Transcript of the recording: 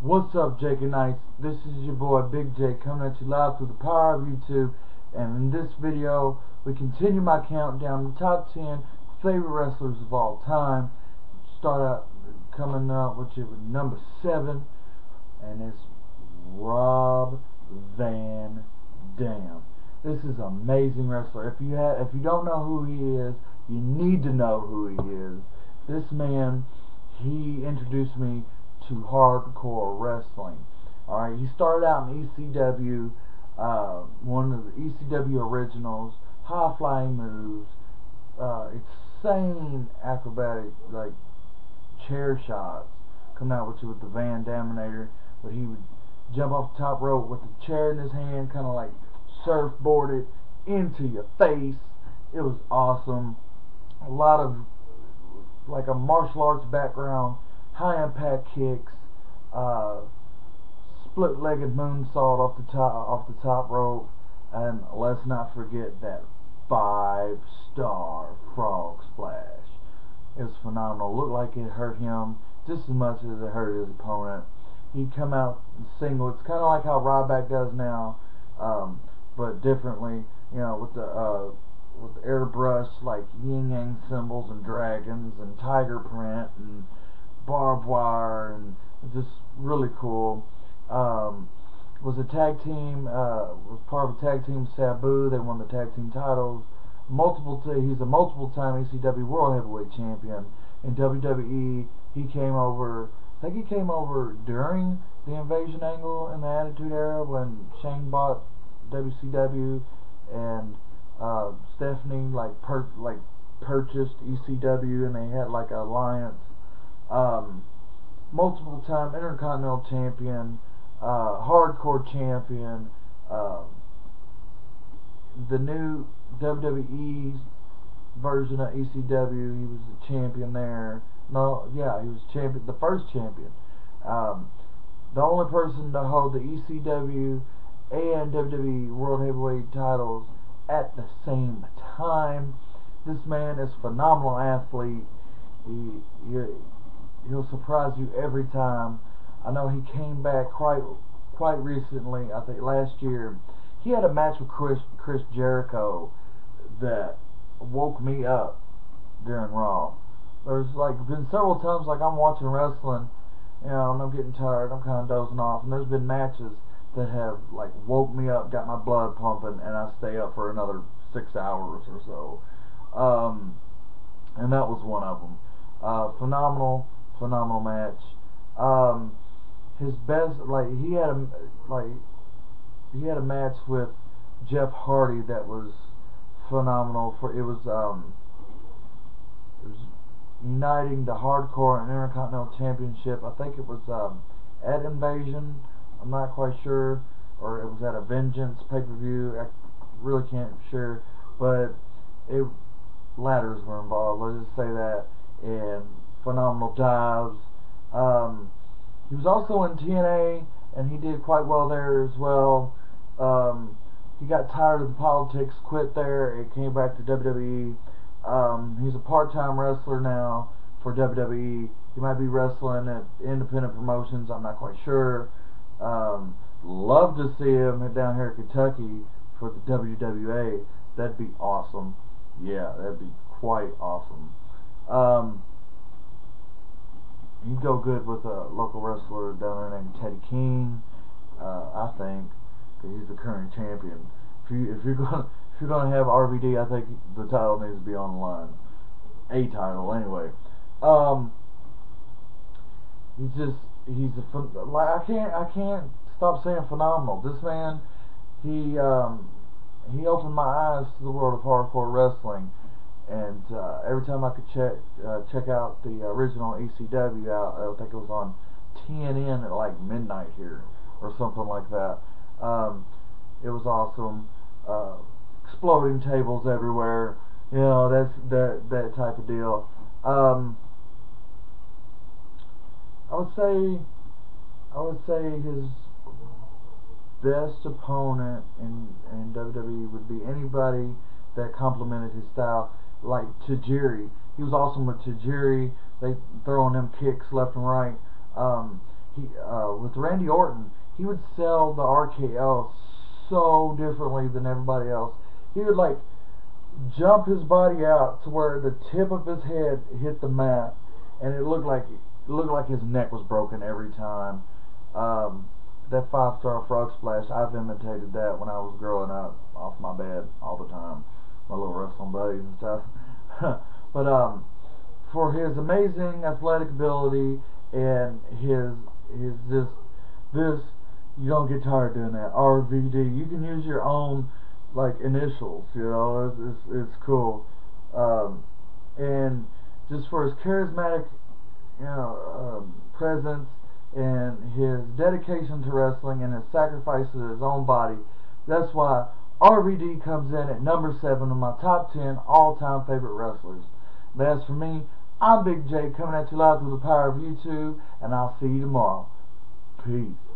What's up, Jake and Knights? This is your boy Big Jake coming at you live through the power of YouTube. And in this video, we continue my countdown to the top 10 favorite wrestlers of all time. Start out coming up with you with number 7, and it's Rob Van Dam. This is an amazing wrestler. If you don't know who he is, you need to know who he is. This man, he introduced me to hardcore wrestling. Alright, he started out in ECW, one of the ECW originals, high flying moves, insane acrobatic, like chair shots, coming out with you with the Van Daminator, but he would jump off the top rope with the chair in his hand, kind of like surfboarded into your face. It was awesome. A lot of like a martial arts background, high impact kicks, split-legged moonsault off the top rope, and let's not forget that 5-star frog splash. It was phenomenal. Looked like it hurt him just as much as it hurt his opponent. He'd come out single. It's kind of like how Ryback does now, but differently. You know, with the airbrush, like yin yang symbols and dragons and tiger print and barbed wire, and just really cool. Was a tag team, was part of a tag team, Sabu. They won the tag team titles. He's a multiple-time ECW World Heavyweight Champion. In WWE, he came over. I think he came over during the Invasion angle in the Attitude Era when Shane bought WCW, and Stephanie purchased ECW, and they had like an alliance. Multiple time Intercontinental Champion, Hardcore Champion, the new WWE version of ECW, he was the champion there. No, yeah, he was champion, the first champion. The only person to hold the ECW and WWE World Heavyweight titles at the same time. This man is a phenomenal athlete. He'll surprise you every time. I know he came back quite recently. I think last year he had a match with Chris Jericho that woke me up during Raw. There's like been several times like I'm watching wrestling, you know, and I'm getting tired. I'm kind of dozing off, and there's been matches that have like woke me up, got my blood pumping, and I stay up for another 6 hours or so. And that was one of them. Phenomenal match. His best, he had a match with Jeff Hardy that was phenomenal. It was uniting the Hardcore and Intercontinental Championship. I think it was at Invasion. I'm not quite sure, or it was at a Vengeance pay-per-view. I really can't be sure, but ladders were involved. Let's just say that, and phenomenal dives. He was also in TNA, and he did quite well there as well. He got tired of the politics, quit there, and came back to WWE. He's a part-time wrestler now for WWE. He might be wrestling at independent promotions. I'm not quite sure. Love to see him down here in Kentucky for the WWA. That'd be awesome. Yeah, that'd be quite awesome. He'd go good with a local wrestler down there named Teddy King, I think, because he's the current champion. If you're gonna have RVD, I think the title needs to be on the line. A title, anyway. I can't stop saying phenomenal. This man, he opened my eyes to the world of hardcore wrestling, and every time I could check out the original ECW out, I think it was on TNN at like midnight here or something like that. It was awesome. Exploding tables everywhere, you know, that type of deal. I would say his best opponent in WWE would be anybody that complemented his style, like Tajiri. He was awesome with Tajiri. They throwing them kicks left and right. with Randy Orton, he would sell the RKO so differently than everybody else. He would like jump his body out to where the tip of his head hit the mat, and it looked like his neck was broken every time. That 5-star frog splash, I've imitated that when I was growing up off my bed all the time, my little wrestling buddies and stuff. But for his amazing athletic ability and his just this, you don't get tired doing that. RVD. You can use your own like initials. You know, it's cool. And just for his charismatic, presence and his dedication to wrestling and his sacrifice of his own body. That's why RVD comes in at number 7 of my top 10 all-time favorite wrestlers. But as for me, I'm Big J coming at you live through the power of YouTube, and I'll see you tomorrow. Peace.